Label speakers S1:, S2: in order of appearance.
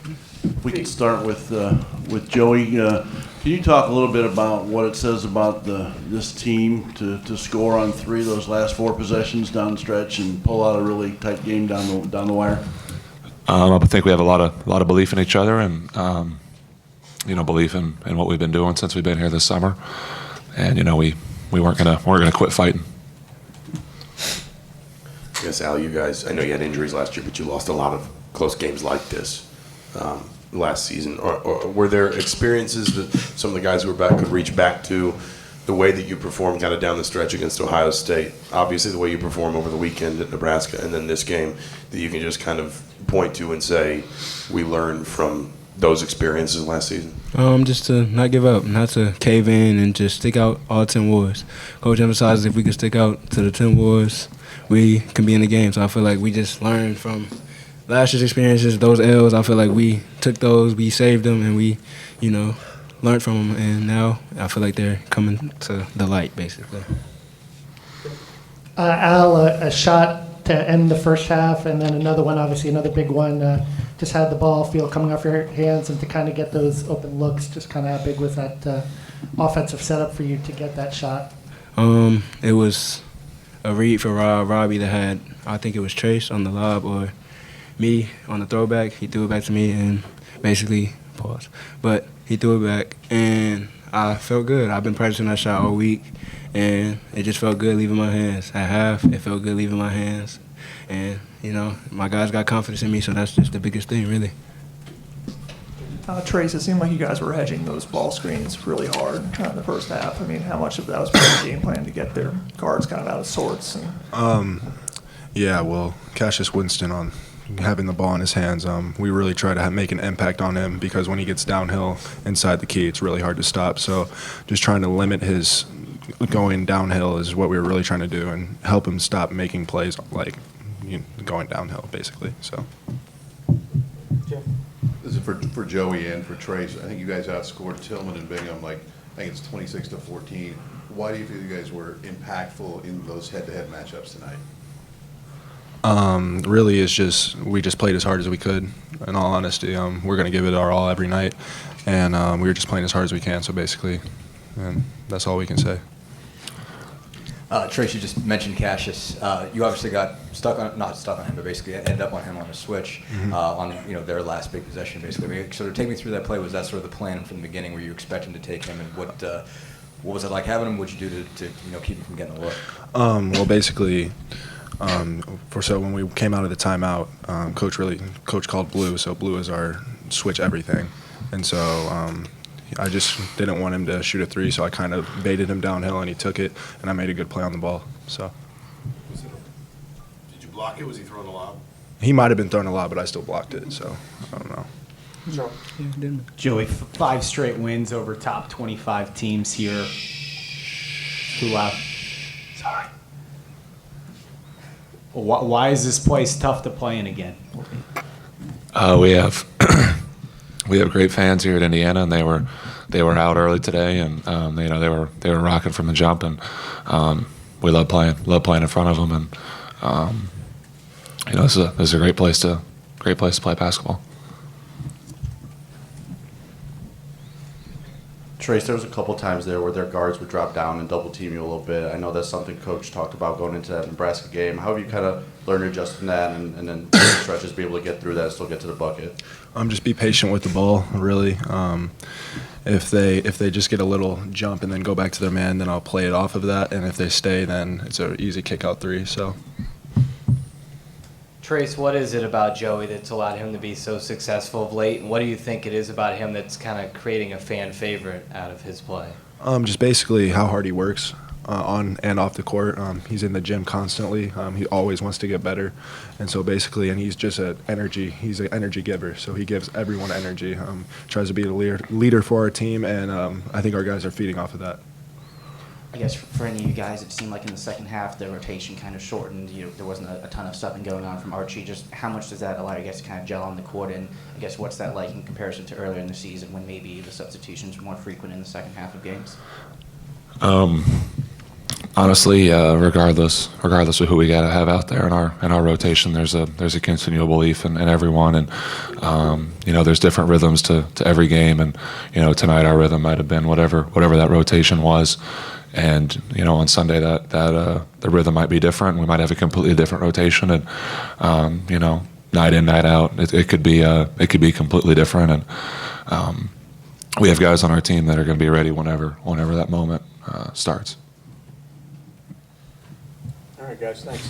S1: If we could start with Joey. Can you talk a little bit about what it says about this team to score on 3 of those last 4 possessions down the stretch and pull out a really tight game down the wire?
S2: I think we have a lot of belief in each other and belief in what we've been doing since we've been here this summer. And we weren't gonna quit fighting.
S3: Yes, Al, you guys, I know you had injuries last year, but you lost a lot of close games like this last season. Or were there experiences that some of the guys who were back could reach back to, the way that you performed kind of down the stretch against Ohio State, obviously the way you performed over the weekend at Nebraska, and then this game, that you can just kind of point to and say, we learned from those experiences last season?
S4: Just to not give up, not to cave in, and just stick out all 10 wars. Coach emphasizes if we can stick out to the 10 wars, we can be in the game. So I feel like we just learned from last year's experiences, those L's. I feel like we took those, we saved them, and we, learned from them. And now I feel like they're coming to the light, basically.
S5: Al, a shot to end the first half, and then another one, obviously another big one. Just had the ball feel coming off your hands, and to kind of get those open looks, just kind of how big was that offensive setup for you to get that shot?
S4: It was a read for Robbie that had, I think it was Trayce on the lob or me on the throwback. He threw it back to me and basically paused. But he threw it back, and I felt good. I've been practicing that shot all week, and it just felt good leaving my hands. At half, it felt good leaving my hands. And, my guys got confidence in me, so that's just the biggest thing, really.
S6: Trayce, it seemed like you guys were hedging those ball screens really hard in the first half. I mean, how much of that was part of the game plan to get their guards kind of out of sorts?
S7: Yeah, well, Cassius Winston on having the ball in his hands, we really try to make an impact on him because when he gets downhill inside the key, it's really hard to stop. So just trying to limit his going downhill is what we were really trying to do and help him stop making plays like going downhill, basically. So.
S8: This is for Joey and for Trayce. I think you guys outscored Tillman and Bingham, I think it's 26-14. Why do you feel you guys were impactful in those head-to-head matchups tonight?
S7: Really, it's just we just played as hard as we could. In all honesty, we're going to give it our all every night, and we were just playing as hard as we can. So basically, and that's all we can say.
S9: Trayce, you just mentioned Cassius. You obviously got not stuck on him, but basically ended up on him on a switch on their last big possession. Basically, sort of take me through that play. Was that sort of the plan from the beginning? Were you expecting to take him, and what was it like having him? What did you do to keep him from getting a look?
S7: Well, basically. So when we came out of the timeout, Coach called blue. So blue is our switch everything, and so I just didn't want him to shoot a 3, so I kind of baited him downhill, and he took it, and I made a good play on the ball. So.
S8: Did you block it? Was he throwing a lob?
S7: He might have been throwing a lob, but I still blocked it. So I don't know.
S5: Sure.
S10: Joey, 5 straight wins over top 25 teams here. Too loud. Sorry. Why is this place tough to play in again?
S2: We have we have great fans here at Indiana, and they were out early today, and they were rocking from the jump, and we love playing in front of them, and this is a great place to play basketball.
S1: Trayce, there was a couple times there where their guards would drop down and double team you a little bit. I know that's something Coach talked about going into that Nebraska game. How have you kind of learned to adjust from that and then stretches be able to get through that and still get to the bucket?
S7: Just be patient with the ball, really. If they just get a little jump and then go back to their man, then I'll play it off of that. And if they stay, then it's an easy kick-out 3. So.
S11: Trayce, what is it about Joey that's allowed him to be so successful of late, and what do you think it is about him that's kind of creating a fan favorite out of his play?
S7: Just basically how hard he works on and off the court. He's in the gym constantly. He always wants to get better, and so basically, and he's just an energy giver. So he gives everyone energy. Tries to be a leader for our team, and I think our guys are feeding off of that.
S12: I guess for any of you guys, it seemed like in the second half the rotation kind of shortened. There wasn't a ton of stuff going on from Archie. Just how much does that allow you guys to kind of gel on the court? And I guess what's that like in comparison to earlier in the season when maybe the substitutions were more frequent in the second half of games?
S2: Honestly, regardless of who we got to have out there in our rotation, there's a continual belief in everyone, and there's different rhythms to every game, and tonight our rhythm might have been whatever that rotation was, and on Sunday that the rhythm might be different. We might have a completely different rotation, and night in, night out, it could be completely different, and we have guys on our team that are going to be ready whenever that moment starts.
S13: All right, guys, thanks.